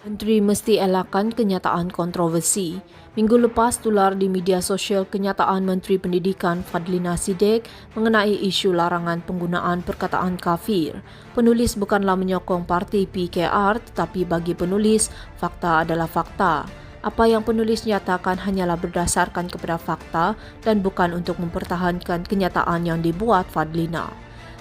Menteri mesti elakkan kenyataan kontroversi. Minggu lepas tular di media sosial kenyataan Menteri Pendidikan Fadlina Siddiq mengenai isu larangan penggunaan perkataan kafir. Penulis bukanlah menyokong parti PKR, tetapi bagi penulis, fakta adalah fakta. Apa yang penulis nyatakan hanyalah berdasarkan kepada fakta dan bukan untuk mempertahankan kenyataan yang dibuat Fadlina.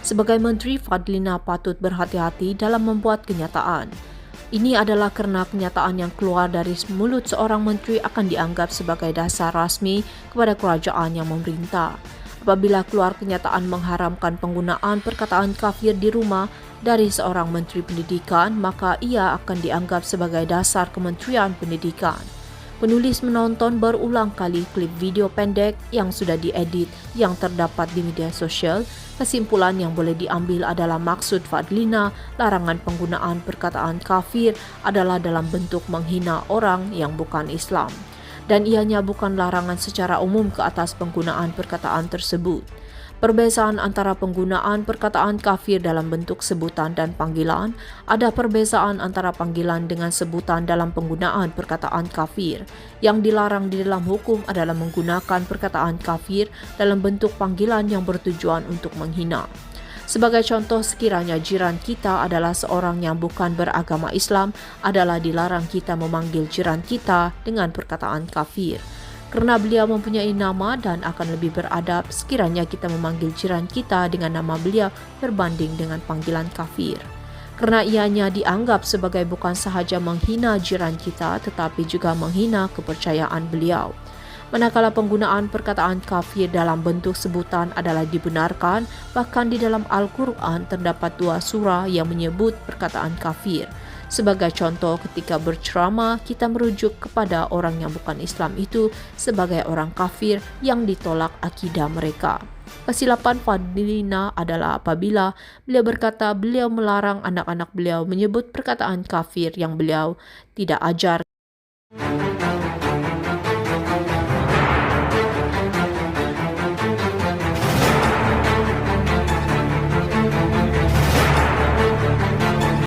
Sebagai Menteri, Fadlina patut berhati-hati dalam membuat kenyataan. Ini adalah kerana kenyataan yang keluar dari mulut seorang menteri akan dianggap sebagai dasar rasmi kepada kerajaan yang memerintah. Apabila keluar kenyataan mengharamkan penggunaan perkataan kafir di rumah dari seorang menteri pendidikan, maka ia akan dianggap sebagai dasar Kementerian Pendidikan. Penulis menonton berulang kali klip video pendek yang sudah diedit yang terdapat di media sosial. Kesimpulan yang boleh diambil adalah maksud Fadlina larangan penggunaan perkataan kafir adalah dalam bentuk menghina orang yang bukan Islam. Dan ianya bukan larangan secara umum ke atas penggunaan perkataan tersebut. Perbezaan antara penggunaan perkataan kafir dalam bentuk sebutan dan panggilan, ada perbezaan antara panggilan dengan sebutan dalam penggunaan perkataan kafir. Yang dilarang di dalam hukum adalah menggunakan perkataan kafir dalam bentuk panggilan yang bertujuan untuk menghina. Sebagai contoh, sekiranya jiran kita adalah seorang yang bukan beragama Islam, adalah dilarang kita memanggil jiran kita dengan perkataan kafir. Kerana beliau mempunyai nama dan akan lebih beradab sekiranya kita memanggil jiran kita dengan nama beliau berbanding dengan panggilan kafir. Kerana ianya dianggap sebagai bukan sahaja menghina jiran kita tetapi juga menghina kepercayaan beliau. Manakala penggunaan perkataan kafir dalam bentuk sebutan adalah dibenarkan, bahkan di dalam Al-Quran terdapat 2 surah yang menyebut perkataan kafir. Sebagai contoh, ketika berceramah, kita merujuk kepada orang yang bukan Islam itu sebagai orang kafir yang ditolak akidah mereka. Kesilapan Fadlina adalah apabila beliau berkata beliau melarang anak-anak beliau menyebut perkataan kafir yang beliau tidak ajar.